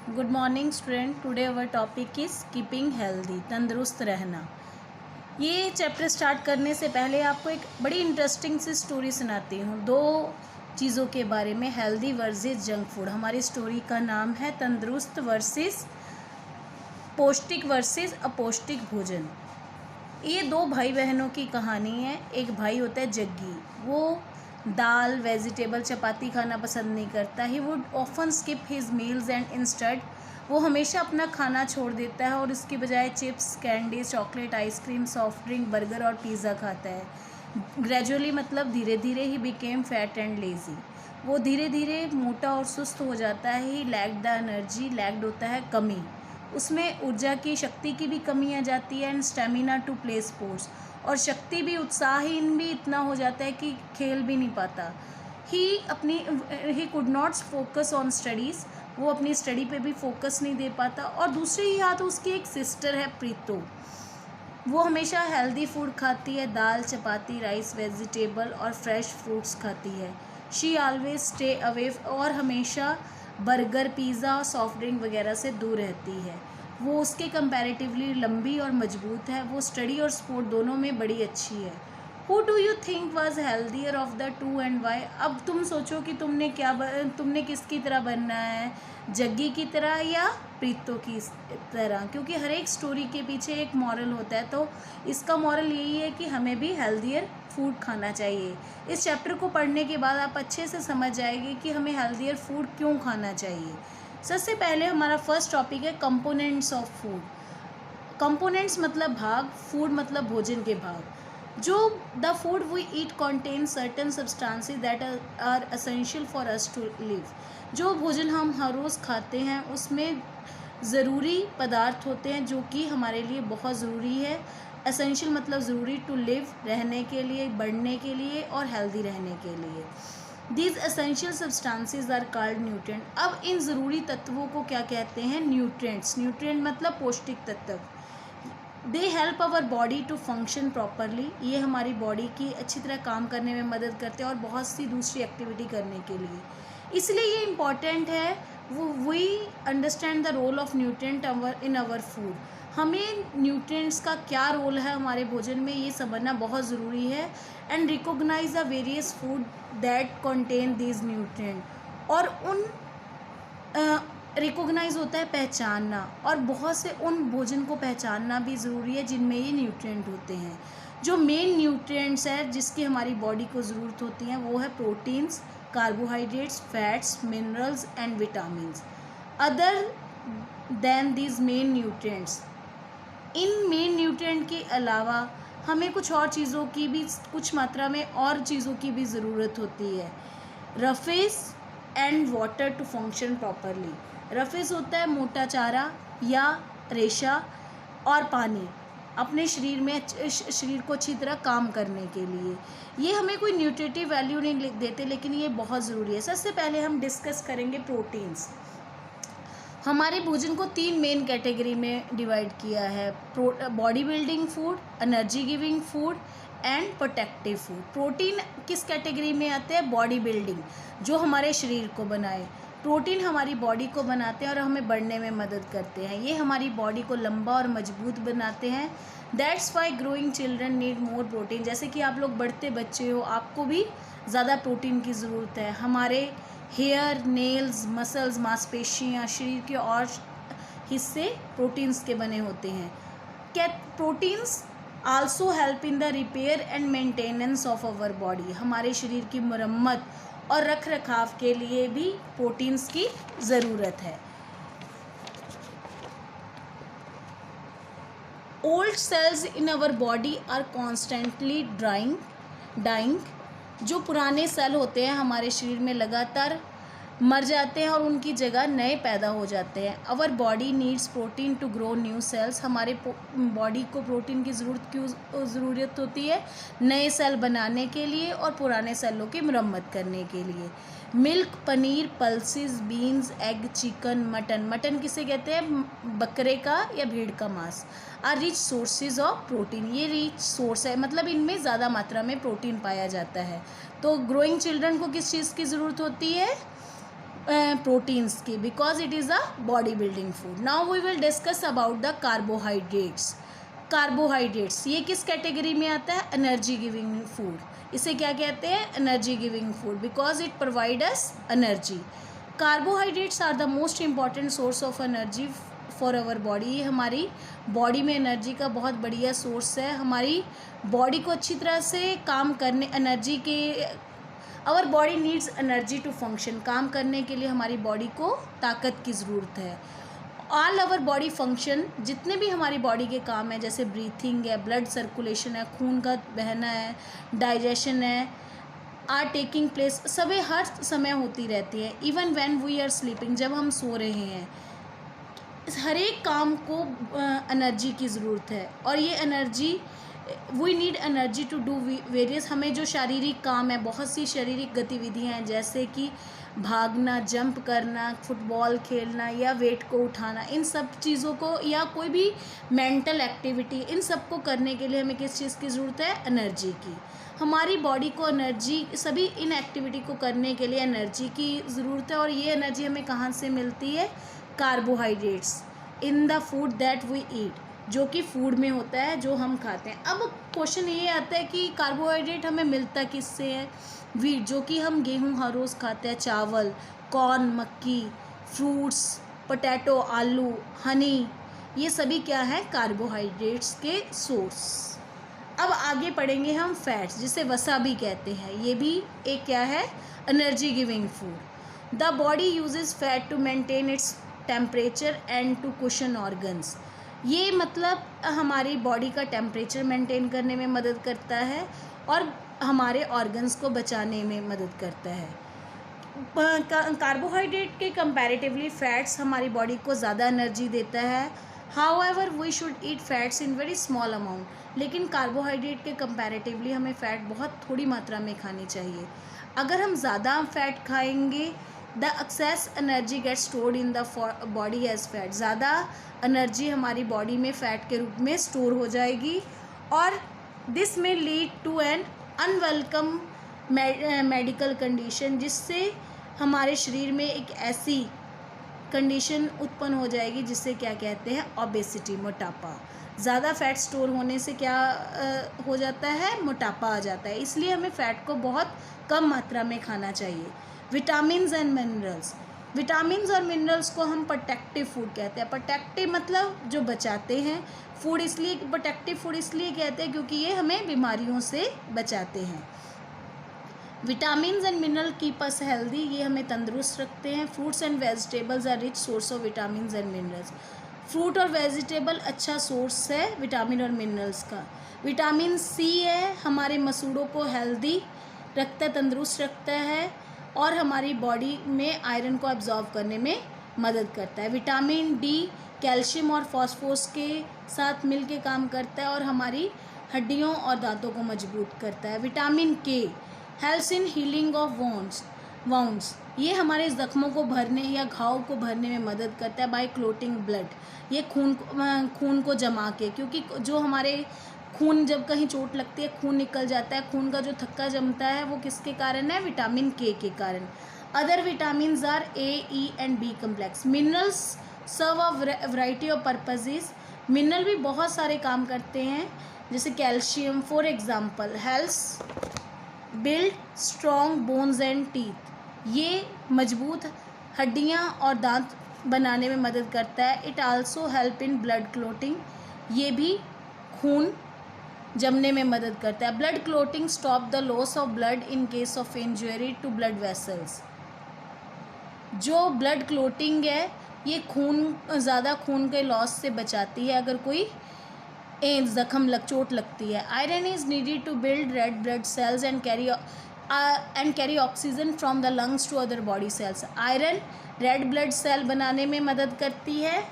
Good morning student. Today our topic is keeping healthy, तंदुरुस्त रहना। ये चैप्टर स्टार्ट करने से पहले आपको एक बड़ी इंटरेस्टिंग सी स्टोरी सुनाती हूँ। दो चीज़ों के बारे में, हेल्दी वर्सेस जंक फूड। हमारी स्टोरी का नाम है तंदुरुस्त वर्सेस पौष्टिक वर्सेस अपौष्टिक भोजन। ये दो भाई बहनों की कहानी है। एक भाई होता है जग्गी, वो दाल, वेजिटेबल, चपाती खाना पसंद नहीं करता। He would often skip his meals and instead वो हमेशा अपना खाना छोड़ देता है और इसकी बजाय chips, candy, chocolate, ice cream, soft drink, burger और पिज़्ज़ा खाता है। ग्रेजुअली मतलब धीरे धीरे he became fat and lazy. वो धीरे धीरे मोटा और सुस्त हो जाता है। ही लैक्ड द एनर्जी, लैक्ड होता है कमी, उसमें ऊर्जा की, शक्ति की भी कमी आ जाती है। And stamina to play sports, और शक्ति भी, उत्साहहीन भी इतना हो जाता है कि खेल भी नहीं पाता। He could not focus on studies, वो अपनी स्टडी पे भी फोकस नहीं दे पाता। और दूसरे ही हाथ उसकी एक सिस्टर है प्रीतो, वो हमेशा हेल्दी फूड खाती है, दाल, चपाती, राइस, वेजिटेबल और फ्रेश फ्रूट्स खाती है। शी ऑलवेज स्टे अवे, और हमेशा बर्गर, पिज़्ज़ा, सॉफ्ट ड्रिंक वगैरह से दूर रहती है। वो उसके कंपैरेटिवली लंबी और मजबूत है। वो स्टडी और स्पोर्ट दोनों में बड़ी अच्छी है। Who do you think was healthier of the two and why? अब तुम सोचो कि तुमने किसकी तरह बनना है, जग्गी की तरह या प्रीतो की तरह, क्योंकि हर एक स्टोरी के पीछे एक मॉरल होता है। तो इसका मॉरल यही है कि हमें भी हेल्दियर फूड खाना चाहिए। इस चैप्टर को पढ़ने के बाद आप अच्छे से समझ जाएंगे कि हमें हेल्दियर फूड क्यों खाना चाहिए। सबसे पहले हमारा फर्स्ट टॉपिक है कंपोनेंट्स ऑफ फूड। कंपोनेंट्स मतलब भाग, फूड मतलब भोजन के भाग। जो the food we eat contain certain substances that are essential for us to live. जो भोजन हम हर रोज़ खाते हैं उसमें ज़रूरी पदार्थ होते हैं जो कि हमारे लिए बहुत ज़रूरी है। एसेंशियल मतलब ज़रूरी, टू लिव रहने के लिए, बढ़ने के लिए और हेल्दी रहने के लिए। These essential substances are called nutrient. अब इन ज़रूरी तत्वों को क्या कहते हैं? न्यूट्रिएंट्स। न्यूट्रिएंट मतलब पौष्टिक तत्व। They help our body to function properly. ये हमारी बॉडी की अच्छी तरह काम करने में मदद करते हैं और बहुत सी दूसरी एक्टिविटी करने के लिए, इसलिए ये इम्पॉर्टेंट है। We understand the role of nutrient in our food. हमें न्यूट्रिएंट्स का क्या रोल है हमारे भोजन में, ये समझना बहुत ज़रूरी है। And recognise the various food that contain these nutrient. और उन रिकॉग्नाइज होता है पहचानना, और बहुत से उन भोजन को पहचानना भी ज़रूरी है जिनमें ये न्यूट्रिएंट होते हैं। जो मेन न्यूट्रिएंट्स हैं जिसकी हमारी बॉडी को ज़रूरत होती है वो है proteins, carbohydrates, fats, minerals and vitamins. Other than these main nutrients, in main nutrient के अलावा हमें कुछ और चीज़ों की भी, कुछ मात्रा में और चीज़ों की भी ज़रूरत होती है। Roughage and water to function properly. Roughage होता है मोटा चारा या रेशा, और पानी अपने शरीर में, शरीर को अच्छी तरह काम करने के लिए। ये हमें कोई न्यूट्रिटिव वैल्यू नहीं देते, लेकिन ये बहुत ज़रूरी है। सबसे पहले हम डिस्कस करेंगे प्रोटीन्स। हमारे भोजन को तीन मेन कैटेगरी में डिवाइड किया है: body building food, energy giving food and protective food. Protein किस कैटेगरी में आते हैं? बॉडी बिल्डिंग, जो हमारे शरीर को बनाए। प्रोटीन हमारी बॉडी को बनाते हैं और हमें बढ़ने में मदद करते हैं। ये हमारी बॉडी को लंबा और मजबूत बनाते हैं। That's why growing children need more protein. जैसे कि आप लोग बढ़ते बच्चे हो, आपको भी ज़्यादा प्रोटीन की ज़रूरत है। हमारे हेयर, नेल्स, मसल्स, मांसपेशियाँ, शरीर के और हिस्से प्रोटीन्स के बने होते हैं। Proteins also help in the repair and maintenance of our body. हमारे शरीर की मरम्मत और रख रखाव के लिए भी प्रोटीन्स की ज़रूरत है। Old cells in our body are constantly dying. जो पुराने सेल होते हैं हमारे शरीर में लगातार मर जाते हैं और उनकी जगह नए पैदा हो जाते हैं। Our body needs protein to grow new cells. हमारे बॉडी को प्रोटीन की ज़रूरत होती है नए सेल बनाने के लिए और पुराने सेलों की मरम्मत करने के लिए। Milk, paneer, pulses, beans, egg, chicken, mutton किसे कहते हैं? बकरे का या भेड़ का मांस। Are rich sources of protein. ये रिच सोर्स है, मतलब इनमें ज़्यादा मात्रा में प्रोटीन पाया जाता है। तो ग्रोइंग चिल्ड्रन को किस चीज़ की ज़रूरत होती है? प्रोटीन्स की, because it is a body building food. Now we will discuss about the carbohydrates. Carbohydrates ये किस कैटेगरी में आता है? Energy giving food. इसे क्या कहते हैं? Energy giving food, because it provide us energy. Carbohydrates are the most important source of energy for our body. ये हमारी बॉडी में एनर्जी का बहुत बढ़िया सोर्स है. हमारी बॉडी को अच्छी तरह से काम करने, एनर्जी के, our body needs energy to function. काम करने के लिए हमारी बॉडी को ताकत की ज़रूरत है. ऑल आवर बॉडी फंक्शन, जितने भी हमारी बॉडी के काम हैं, जैसे ब्रीथिंग है, ब्लड सर्कुलेशन है, खून का बहना है, डाइजेशन है, आर टेकिंग प्लेस, सभी हर समय होती रहती है. Even when we are sleeping, जब हम सो रहे हैं, हर एक काम को एनर्जी की ज़रूरत है. और ये energy, we need energy to do various, हमें जो शारीरिक काम है, बहुत सी शारीरिक गतिविधियाँ हैं, जैसे कि भागना, जंप करना, फुटबॉल खेलना या वेट को उठाना, इन सब चीज़ों को, या कोई भी मेंटल एक्टिविटी, इन सब को करने के लिए हमें किस चीज़ की ज़रूरत है? एनर्जी की. हमारी बॉडी को एनर्जी, सभी इन एक्टिविटी को करने के लिए एनर्जी की ज़रूरत है. और ये एनर्जी हमें कहाँ से मिलती है? Carbohydrates in the food that we eat, जो कि फूड में होता है, जो हम खाते हैं. अब क्वेश्चन ये आता है कि कार्बोहाइड्रेट हमें मिलता किससे है? वीट, जो कि हम गेहूं हर रोज़ खाते हैं, चावल, कॉर्न, मक्की, फ्रूट्स, पोटैटो, आलू, हनी, ये सभी क्या है? कार्बोहाइड्रेट्स के सोर्स. अब आगे पढ़ेंगे हम फैट्स, जिसे वसा भी कहते हैं. ये भी एक क्या है? Energy giving food. The body uses fat to maintain its temperature and to cushion organs. ये मतलब हमारी बॉडी का टेम्परेचर मेंटेन करने में मदद करता है और हमारे ऑर्गन्स को बचाने में मदद करता है. कार्बोहाइड्रेट के कंपैरेटिवली फैट्स हमारी बॉडी को ज़्यादा एनर्जी देता है. However we should eat fats in very small amount. लेकिन कार्बोहाइड्रेट के कंपैरेटिवली हमें फ़ैट बहुत थोड़ी मात्रा में खानी चाहिए. अगर हम ज़्यादा फैट खाएंगे, the excess energy get stored in the body as fat. ज़्यादा एनर्जी हमारी बॉडी में फ़ैट के रूप में स्टोर हो जाएगी और this may lead to an unwelcome medical condition, जिससे हमारे शरीर में एक ऐसी कंडीशन उत्पन्न हो जाएगी जिसे क्या कहते हैं? ओबेसिटी, मोटापा. ज़्यादा फैट स्टोर होने से क्या हो जाता है? मोटापा आ जाता है. इसलिए हमें फ़ैट को बहुत कम मात्रा में खाना चाहिए. Vitamins and minerals. विटामिन्स और मिनरल्स को हम प्रोटेक्टिव फूड कहते हैं. प्रोटेक्टिव मतलब जो बचाते हैं. फूड इसलिए, प्रोटेक्टिव फूड इसलिए कहते हैं क्योंकि ये हमें बीमारियों से बचाते हैं. Vitamins and mineral keep us healthy. ये हमें तंदुरुस्त रखते हैं. Fruits and vegetables are rich source of vitamins and minerals. Fruit और वेजिटेबल अच्छा सोर्स है विटामिन और मिनरल्स का. विटामिन सी है, हमारे मसूड़ों को हेल्दी रखता है, तंदुरुस्त रखता है और हमारी बॉडी में आयरन को एब्जॉर्ब करने में मदद करता है. विटामिन डी कैल्शियम और फॉस्फोरस के साथ मिल के काम करता है और हमारी हड्डियों और दांतों को मजबूत करता है. विटामिन के helps in healing of wounds. ये हमारे ज़ख्मों को भरने या घाव को भरने में मदद करता है. बाय क्लोटिंग ब्लड, ये खून को जमा के, क्योंकि जो हमारे खून, जब कहीं चोट लगती है खून निकल जाता है. खून का जो थक्का जमता है वो किसके कारण है? विटामिन के कारण. Other vitamin are A, E and B complex. Minerals serve a variety of purposes. Mineral भी बहुत सारे काम करते हैं, जैसे calcium for example helps build strong bones and teeth. ये मजबूत हड्डियाँ और दांत बनाने में मदद करता है. It also help in blood clotting. ये भी खून जमने में मदद करता है. Blood clotting stop the loss of blood in case of injury to blood vessels. जो ब्लड क्लोटिंग है ये ज़्यादा खून के लॉस से बचाती है अगर कोई चोट लगती है. Iron is needed to build red blood cells and carry oxygen from the lungs to other body cells. Iron red blood cell बनाने में मदद करती है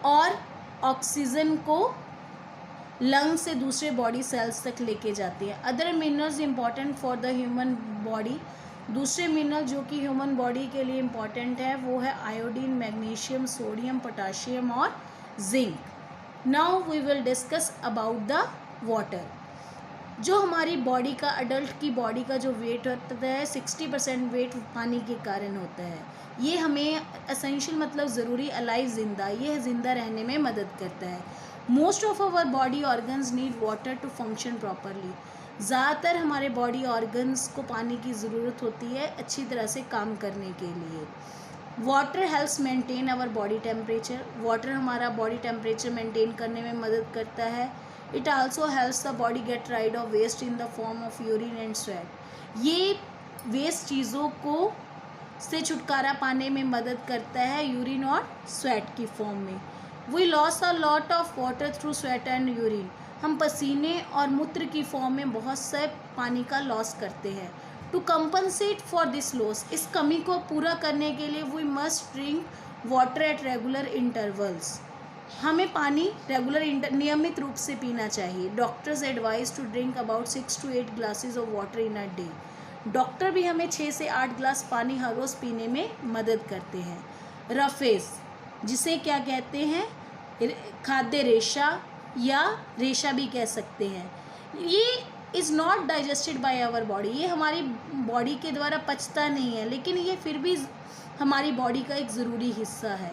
और ऑक्सीजन को लंग से दूसरे बॉडी सेल्स तक लेके जाती है. Other minerals important for the human body. दूसरे मिनरल जो कि ह्यूमन बॉडी के लिए इम्पॉर्टेंट है वो है आयोडीन, मैग्नीशियम, सोडियम, पोटाशियम और zinc. Now we will discuss about the water. जो हमारी बॉडी का, अडल्ट की बॉडी का जो वेट होता है 60% वेट पानी के कारण होता है। ये हमें एसेंशियल मतलब ज़रूरी अलाइव ज़िंदा, ये ज़िंदा रहने में मदद करता है। Most of our body organs need water to function properly. ज़्यादातर हमारे बॉडी ऑर्गन्स को पानी की ज़रूरत होती है अच्छी तरह से काम करने के लिए। Water helps maintain our body temperature. Water हमारा बॉडी टेम्परेचर मेंटेन करने में मदद करता है। It also helps the body get rid of waste in the form of urine and sweat. ये वेस्ट चीज़ों को से छुटकारा पाने में मदद करता है यूरिन और स्वेट की फॉर्म में। We loss a lot of water through sweat and urine. हम पसीने और मूत्र की फॉर्म में बहुत से पानी का लॉस करते हैं। To compensate for this loss, इस कमी को पूरा करने के लिए we must drink water at regular intervals. हमें पानी नियमित रूप से पीना चाहिए। Doctors advise to drink about 6 to 8 glasses of water in a day. Doctor भी हमें 6 से 8 ग्लास पानी हर रोज़ पीने में मदद करते हैं। रफेज, जिसे क्या कहते हैं, खाद्य रेशा या रेशा भी कह सकते हैं, ये is not digested by our body. ये हमारी बॉडी के द्वारा पचता नहीं है, लेकिन ये फिर भी हमारी बॉडी का एक ज़रूरी हिस्सा है।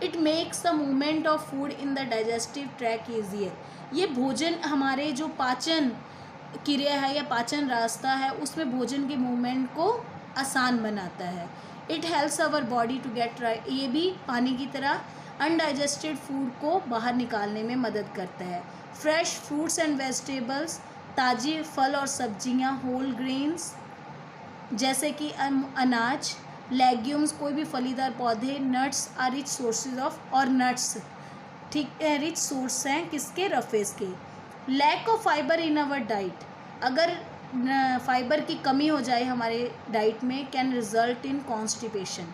It makes the movement of food in the digestive track easier. ये भोजन हमारे जो पाचन क्रिया है या पाचन रास्ता है उसमें भोजन के मूवमेंट को आसान बनाता है। It helps our body to get right. ये भी पानी की तरह अनडाइजेस्टेड फूड को बाहर निकालने में मदद करता है। फ्रेश फ्रूट्स एंड वेजिटेबल्स, ताज़ी फल और सब्जियां, होल ग्रेन्स जैसे कि अनाज, लेग्यूम्स कोई भी फलीदार पौधे, nuts are rich sources of, और नट्स ठीक रिच सोर्स हैं किसके, रफेज के। Lack of fibre in our diet, अगर फाइबर की कमी हो जाए हमारे डाइट में, कैन रिजल्ट इन कॉन्स्टिपेशन,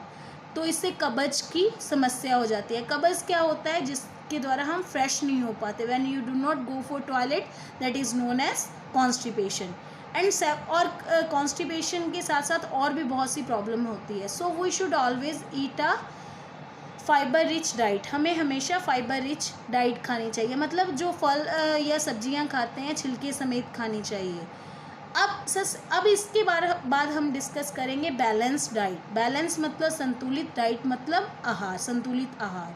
तो इससे कब्ज की समस्या हो जाती है। कब्ज क्या होता है, जिसके द्वारा हम फ्रेश नहीं हो पाते। When you do not go for toilet, that is known as constipation. और कॉन्स्टिपेशन के साथ साथ और भी बहुत सी प्रॉब्लम होती है। So we should always eat a fibre rich diet. हमें हमेशा फाइबर रिच डाइट खानी चाहिए, मतलब जो फल या सब्जियां खाते हैं छिलके समेत खानी चाहिए। अब इसके बाद हम डिस्कस करेंगे बैलेंस डाइट। बैलेंस मतलब संतुलित, डाइट मतलब आहार, संतुलित आहार।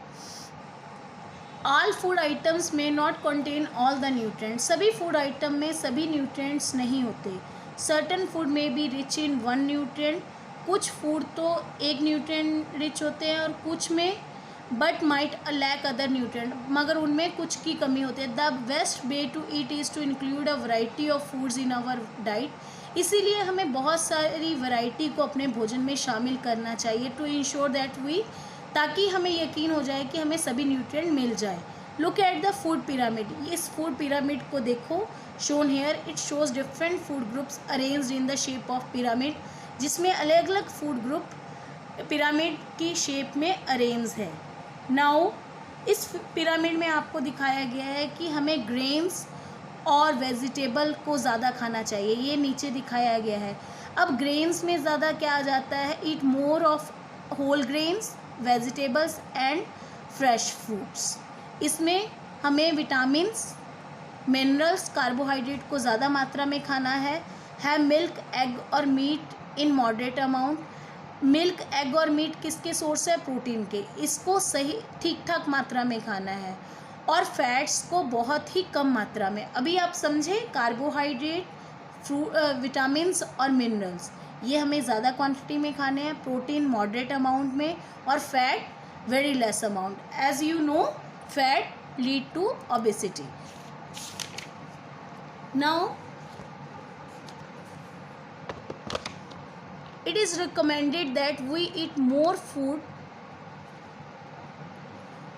ऑल फूड आइटम्स में not contain all the nutrients, सभी फूड आइटम में सभी न्यूट्रिएंट्स नहीं होते। सर्टन फूड में be rich in one nutrient, कुछ फूड तो एक न्यूट्रिएंट रिच होते हैं और कुछ में but might lack other nutrient, मगर उनमें कुछ की कमी होती है। The best way to eat is to include a variety of foods in our diet, इसीलिए हमें बहुत सारी वैरायटी को अपने भोजन में शामिल करना चाहिए। टू इंश्योर दैट वी, ताकि हमें यकीन हो जाए कि हमें सभी न्यूट्रिएंट मिल जाए। Look at the food pyramid, इस फूड पिरामिड को देखो, shown here. It shows different food groups arranged in the shape of pyramid, जिसमें अलग अलग फूड ग्रुप पिरामिड की शेप में अरेंज है। नाउ इस पिरामिड में आपको दिखाया गया है कि हमें ग्रेन्स और वेजिटेबल को ज़्यादा खाना चाहिए, ये नीचे दिखाया गया है। अब ग्रेन्स में ज़्यादा क्या आ जाता है, eat more of whole grains, vegetables and fresh fruits. इसमें हमें विटामिन्स, मिनरल्स, कार्बोहाइड्रेट को ज़्यादा मात्रा में खाना है। मिल्क, एग और meat in moderate amount. Milk, egg और मीट किसके सोर्स है, प्रोटीन के, इसको सही ठीक ठाक मात्रा में खाना है। और फैट्स को बहुत ही कम मात्रा में। अभी आप समझे, कार्बोहाइड्रेट, विटामिन्स और मिनरल्स ये हमें ज़्यादा क्वांटिटी में खाने हैं, प्रोटीन मॉडरेट अमाउंट में, और fat very less amount. As you know, fat lead to obesity. Now it is recommended that we eat more food.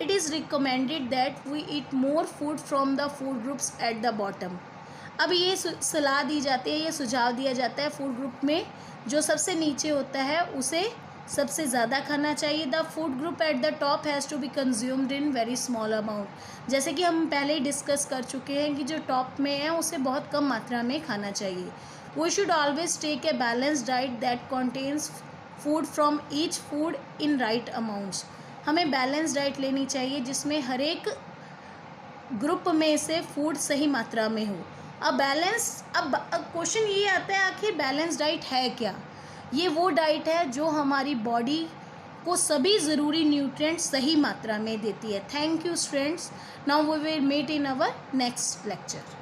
It is recommended that we eat more food from the food groups at the bottom. अब ये सलाह दी जाती है, ये सुझाव दिया जाता है फूड ग्रुप में जो सबसे नीचे होता है उसे सबसे ज़्यादा खाना चाहिए। The food group at the top has to be consumed in very small amount. जैसे कि हम पहले ही डिस्कस कर चुके हैं कि जो टॉप में है उसे बहुत कम मात्रा में खाना चाहिए। We should always take a balanced diet that contains food from each food in right amounts. हमें बैलेंस डाइट लेनी चाहिए जिसमें हर एक ग्रुप में से फूड सही मात्रा में हो। अब क्वेश्चन ये आता है, आखिर बैलेंस डाइट है क्या? ये वो डाइट है जो हमारी बॉडी को सभी ज़रूरी न्यूट्रिएंट्स सही मात्रा में देती है। Thank you students. Now we will meet in our next lecture.